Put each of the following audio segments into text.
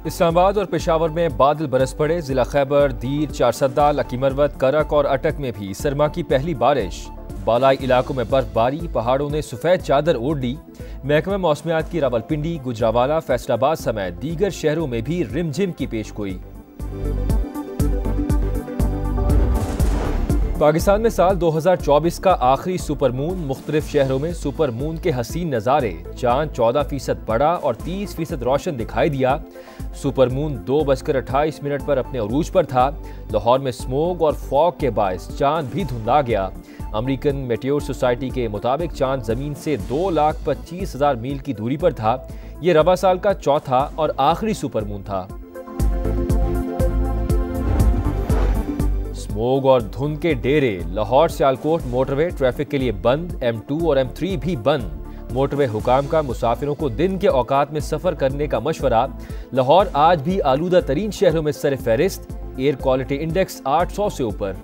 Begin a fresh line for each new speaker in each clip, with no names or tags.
इस्लामाबाद और पेशावर में बादल बरस पड़े। जिला खैबर, दीर, चारसद्दा, लकी मरवत, करक और अटक में भी सरमा की पहली बारिश। बालाई इलाकों में बर्फबारी, पहाड़ों ने सफेद चादर ओढ़ ली। महकमा मौसमियात की रावलपिंडी, गुजरावाला, फैसलाबाद समेत दीगर शहरों में भी रिमझिम की पेशगोई। पाकिस्तान में साल 2024 का आखिरी सुपर मून। मुख्तलिफ शहरों में सुपर मून के हसीन नज़ारे। चांद 14% बड़ा और 30% रोशन दिखाई दिया। सुपर मून 2:28 पर अपने अरूज पर था। लाहौर में स्मोग और फॉग के बायस चांद भी धुंधा गया। अमेरिकन मेटेओर सोसाइटी के मुताबिक चांद जमीन से 2,25,000 मील की दूरी पर था। ये रवा साल का चौथा और आखिरी सुपर मून था। स्मोग और धुंध के डेरे। लाहौर सियालकोट मोटरवे ट्रैफिक के लिए बंद। M2 और M3 भी बंद। मोटरवे हुकाम का मुसाफिरों को दिन के औकात में सफर करने का मशवरा। लाहौर आज भी आलूदा तरीन शहरों में सर फहरिस्त। एयर क्वालिटी इंडेक्स 800 से ऊपर।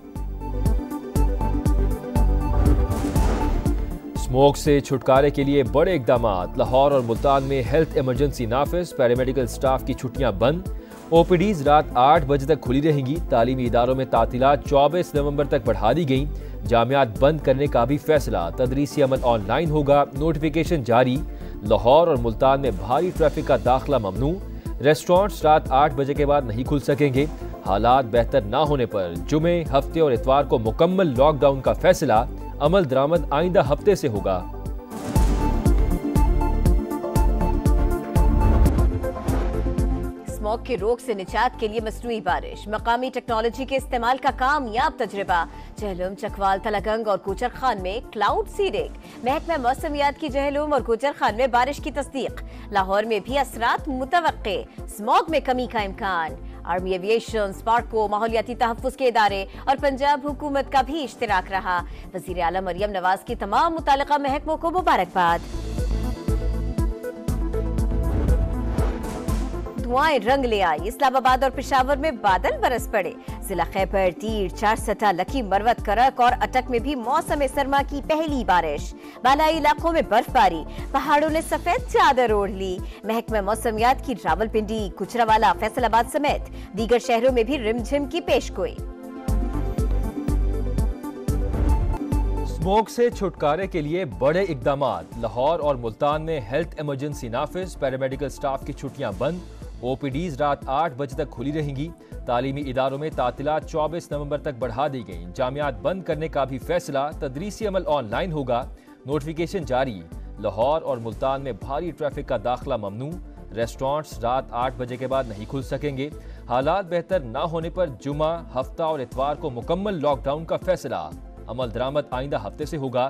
स्मोक से छुटकारे के लिए बड़े इकदाम। लाहौर और मुल्तान में हेल्थ इमरजेंसी नाफिज। पैरामेडिकल स्टाफ की छुट्टियां बंद। ओपीडीज रात 8 बजे तक खुली रहेंगी। तालीमी इदारों में तातीलात 24 नवंबर तक बढ़ा दी गई। जामियात बंद करने का भी फैसला। तदरीसी अमल ऑनलाइन होगा, नोटिफिकेशन जारी। लाहौर और मुल्तान में भारी ट्रैफिक का दाखिला ममनू। रेस्टोरेंट्स रात 8 बजे के बाद नहीं खुल सकेंगे। हालात बेहतर ना होने पर जुमे, हफ्ते और इतवार को मुकम्मल लॉकडाउन का फैसला। अमल दरामद आइंदा हफ्ते से होगा।
स्मॉग की रोक से निजात के लिए मसनूई बारिश। मकामी टेक्नोलॉजी के इस्तेमाल का कामयाब तजुर्बा। जहलुम, चकवाल, तलागंग और कोचर खान में क्लाउड सीडिंग। महकमा मौसमियात की जहलुम और कोचर खान में बारिश की तस्दीक। लाहौर में भी असरात मुतवक्के। स्मॉग में कमी का इम्कान। आर्मी एविएशन, स्पार्को, माहौलियाती तहफ्फुज के इदारे और पंजाब हुकूमत का भी इश्तिराक रहा। वज़ीर आला मरियम नवाज की तमाम मुतालिका महकमों को मुबारकबाद। धुआएं रंग ले आई। इस्लामाबाद और पेशावर में बादल बरस पड़े। जिला खैबर, दीर, चारसद्दा, लकी मरवत, करक और अटक में भी मौसम सरमा की पहली बारिश। बालाई इलाकों में बर्फबारी, पहाड़ों ने सफेद चादर ओढ़ ली। महकमा मौसमियात की रावलपिंडी, गुजरावाला, फैसलाबाद समेत दीगर शहरों में भी रिमझिम की पेशगोई।
स्मोक से छुटकारे के लिए बड़े इकदाम। लाहौर और मुल्तान में हेल्थ इमरजेंसी नाफिज। पैरामेडिकल स्टाफ की छुट्टियां बंद। ओपीडीज रात 8 बजे तक खुली रहेंगी। तालीमी इदारों में तातीलात 24 नवंबर तक बढ़ा दी गई। जामियात बंद करने का भी फैसला। तदरीसी अमल ऑनलाइन होगा, नोटिफिकेशन जारी। लाहौर और मुल्तान में भारी ट्रैफिक का दाखिला ममनू। रेस्टोरेंट्स रात 8 बजे के बाद नहीं खुल सकेंगे। हालात बेहतर ना होने पर जुमा, हफ्ता और इतवार को मुकम्मल लॉकडाउन का फैसला। अमल दरामद आइंदा हफ्ते से होगा।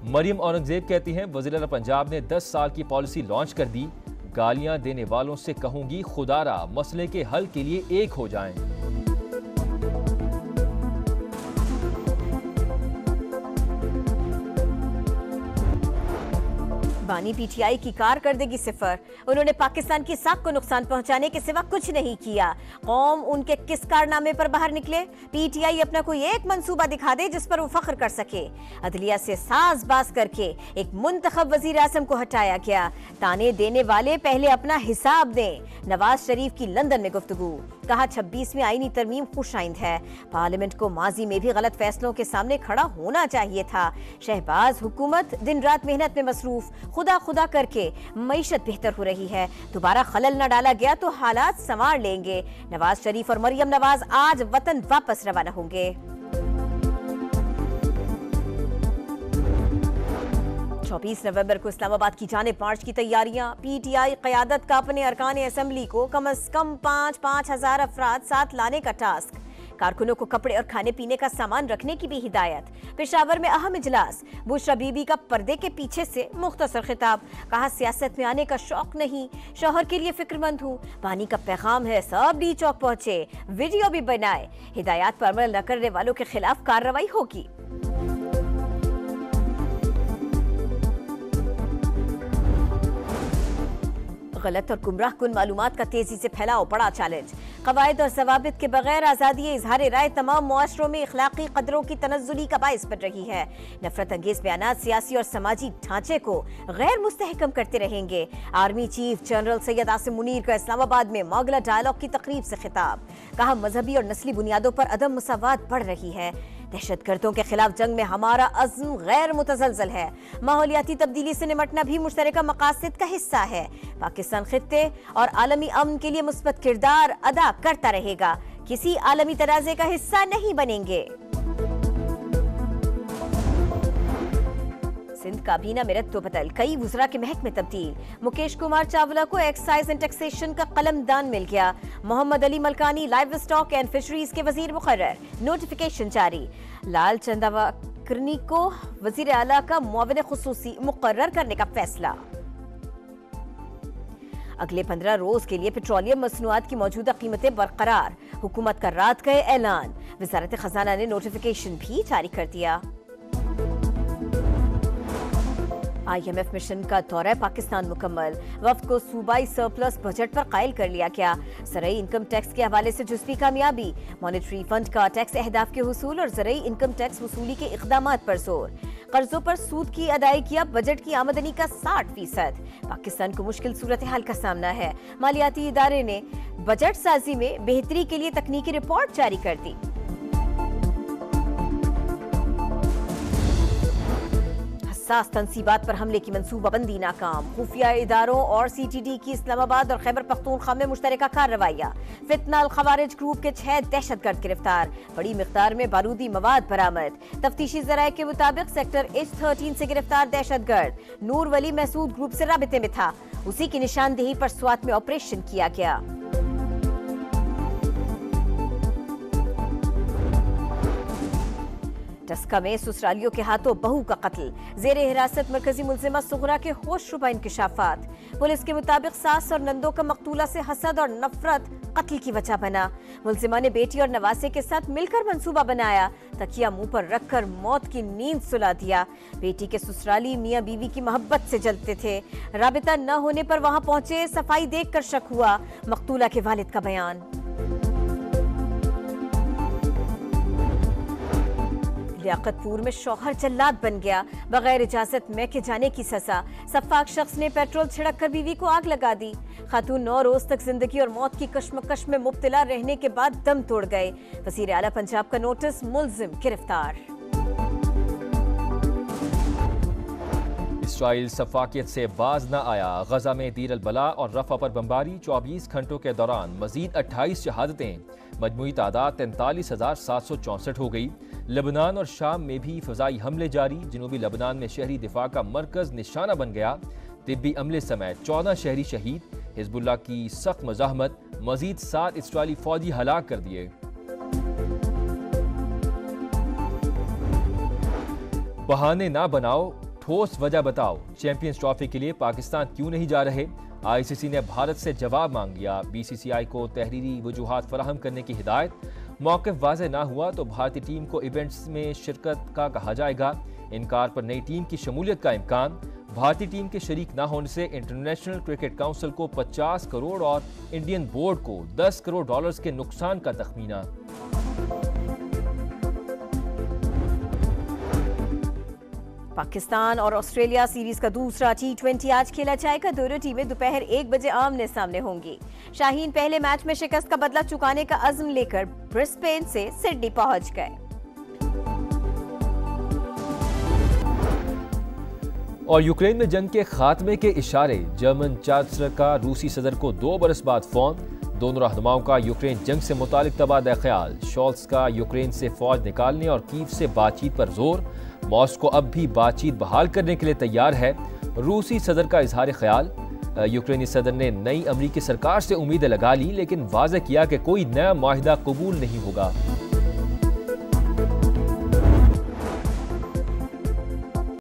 मरियम औरंगजेब कहती हैं, वज़ीर आला पंजाब ने 10 साल की पॉलिसी लॉन्च कर दी। गालियां देने वालों से कहूंगी, खुदारा मसले के हल के लिए एक हो जाएं।
बानी पीटीआई की कारकर्दगी सिफर। उन्होंने पाकिस्तान की साख को नुकसान पहुंचाने के सिवा कुछ नहीं किया। कौम उनके किस कारनामे पर बाहर निकले? पीटीआई अपना कोई एक मंसूबा दिखा दे जिस पर वो फख्र कर सके। अदलिया से साजबाज करके एक मुंतखब वजीर आजम को हटाया गया। ताने देने वाले पहले अपना हिसाब दें। नवाज शरीफ की लंदन में गुफ्तगू। कहा 26वीं आईनी तरमीम खुशाइंद है। पार्लियामेंट को माजी में भी गलत फैसलों के सामने खड़ा होना चाहिए था। शहबाज हुकूमत दिन रात मेहनत में मसरूफ। खुदा खुदा करके मईशत बेहतर हो रही है। दोबारा खलल न डाला गया तो हालात संवार लेंगे। नवाज शरीफ और मरियम नवाज आज वतन वापस रवाना होंगे। 24 नवंबर को इस्लामाबाद की जानिब मार्च की तैयारियां। पीटीआई क़यादत का अपने अरकान असेंबली को कम अज कम 5-5 हजार अफराद साथ लाने का टास्क। कारकुनों को कपड़े और खाने पीने का सामान रखने की भी हिदायत। पेशावर में अहम इजलास। बुशरा बीबी का पर्दे के पीछे से मुख्तसर खिताब। कहा सियासत में आने का शौक नहीं, शौहर के लिए फिक्रमंद हूँ। पानी का पैगाम है, सब डी चौक पहुंचे, वीडियो भी बनाए। हिदायत पर अमल न करने वालों के खिलाफ कार्रवाई होगी। गलत और गुमराह कुन मालूमात का तेजी से फैलाव बड़ा चैलेंज। कवायद और जवाबित के बगैर आज़ादी इजहार राय तमाम मुआशरों में इखलाकी कदरों की तनज़्ज़ुली का बाइस बन रही है। नफरत अंगेज बयानात सियासी और समाजी ढांचे को गैर मुस्तहकम करते रहेंगे। Army chief general Syed Asim Munir का इस्लामाबाद में मोगला डायलॉग की तकरीब से खिताब। कहा, मजहबी और नस्ली बुनियादों पर अदम मुसावात बढ़ रही है। दहशतगर्दों के खिलाफ जंग में हमारा अज़्म गैर मुतज़लज़ल है। माहौलियाती तब्दीली से निमटना भी मुश्तरका मकासद का हिस्सा है। पाकिस्तान खित्ते और आलमी अमन के लिए मुस्बत किरदार अदा करता रहेगा। किसी आलमी तनाज़े का हिस्सा नहीं बनेंगे। सिंध काबीना में रद्द बदल, कई वुज़रा के महकमे तब्दील। मुकेश कुमार चावला को एक्साइज एंड टैक्सेशन का कलमदान मिल गया। Mohammad Ali Malkani livestock and fisheries के वजीर मुकर्रर, नोटिफिकेशन जारी। लाल चंदावकरनी को वजीर आला का मुआविन खुसूसी मुकर्रर करने का फैसला। अगले 15 रोज के लिए पेट्रोलियम मसनूआत की मौजूदा कीमतें बरकरार। हुकूमत का रात का ऐलान। वजारत खजाना ने नोटिफिकेशन भी जारी कर दिया। IMF मिशन का दौरा पाकिस्तान मुकम्मल। वफ्द को सूबाई सरप्लस बजट पर कायल कर लिया गया। ज़राई इनकम टैक्स के हवाले से जुज़वी कामयाबी। मॉनेटरी फंड का टैक्स अहदाफ के हुसूल और ज़राई इनकम टैक्स वसूली के इक़दामात पर जोर। कर्जों पर सूद की अदायगियां बजट की आमदनी का 60%। पाकिस्तान को मुश्किल सूरत हाल का सामना है। मालियाती इदारे ने बजट साजी में बेहतरी के लिए तकनीकी रिपोर्ट जारी कर दी। तंसीबात पर हमले की मंसूबाबंदी नाकाम। खुफिया इदारों और CTD की इस्लामाबाद और खैबर पख्तूनख्वा में मुश्तरका कार्रवाइयां। फितना अल खवारिज ग्रुप के 6 दहशतगर्द गिरफ्तार। बड़ी मिकदार में बारूदी मवाद बरामद। तफ्तीशी जराये के मुताबिक सेक्टर H13 से गिरफ्तार दहशतगर्द नूर वली महसूद ग्रुप से राबिते में था। उसी की निशानदेही पर स्वात में ऑपरेशन किया गया। टस्का में ससुरालियों के हाथों बहू का कत्ल। जेरे हिरासत मरकजी मुलजिमा सुगरा के होशरुबा इंकिशाफात। पुलिस के मुताबिक सास और नंदों का मकतूला से हसद और नफरत कत्ल की वजह बना। मुलजिमा ने बेटी और नवासे के साथ मिलकर मंसूबा बनाया। तकिया मुंह पर रखकर मौत की नींद सुला दिया। बेटी के ससुराली मियां बीवी की मोहब्बत से जलते थे। राबिता न होने पर वहां पहुंचे, सफाई देखकर शक हुआ। मकतूला के वालिद का बयान। लियाकतपुर में शौहर जल्लाद बन गया। बगैर इजाजत मैके जाने की सजा। सफाक शख्स ने पेट्रोल छिड़क कर बीवी को आग लगा दी। खातून 9 रोज तक जिंदगी और मौत की कश्मकश में मुब्तला रहने के बाद दम तोड़ गए। वजीर आला पंजाब का नोटिस, मुलजिम गिरफ्तार।
इसराइल सफाकियत से बाज न आया। गजा में दीर अल बला और रफा पर बमबारी। 24 घंटों के दौरान मजीद 28 शहादतें। मजमूई तादाद 43,764 हो गई। लेबनान और शाम में भी फ़ज़ाई हमले जारी। जनूबी लेबनान में शहरी दिफा का मरकज़ निशाना बन गया। तिब्बी अमले समेत 14 शहरी शहीद। हिज़्बुल्लाह की सख्त मज़ाहमत। मजीद 7 इसराइली फौजी हलाक कर दिए। बहाने ना बनाओ, ठोस वजह बताओ। चैंपियंस ट्रॉफी के लिए पाकिस्तान क्यों नहीं जा रहे? ICC ने भारत से जवाब मांग लिया। BCCI को तहरीरी वजूहात फराहम करने की हिदायत। मौक़िफ़ वाज़ेह ना हुआ तो भारतीय टीम को इवेंट्स में शिरकत का कहा जाएगा। इनकार पर नई टीम की शमूलियत का इम्कान। भारतीय टीम के शरीक ना होने से इंटरनेशनल क्रिकेट काउंसिल को 50 करोड़ और इंडियन बोर्ड को 10 करोड़ डॉलर्स के नुकसान का तखमीना।
पाकिस्तान और ऑस्ट्रेलिया सीरीज का दूसरा T20 आज खेला जाएगा। दोनों टीमें दोपहर 1 बजे आमने सामने होंगी। शाहीन पहले मैच में शिकस्त का बदला चुकाने का अज़्म लेकर ब्रिस्बेन से सिडनी पहुंच गए।
और यूक्रेन में जंग के खात्मे के इशारे। जर्मन चांसलर का रूसी सदर को 2 बरस बाद फोन। दोनों रहनुमाओं का यूक्रेन जंग से मुतालिक तबादला ख्याल। शोल्स का यूक्रेन से फौज निकालने और कीव से बातचीत पर जोर। मॉस्को अब भी बातचीत बहाल करने के लिए तैयार है। रूसी सदर का इजहार ख्याल। यूक्रेनी सदर ने नई अमरीकी सरकार से उम्मीदें लगा ली, लेकिन वाज़ेह किया कि कोई नया माहिदा कबूल नहीं होगा।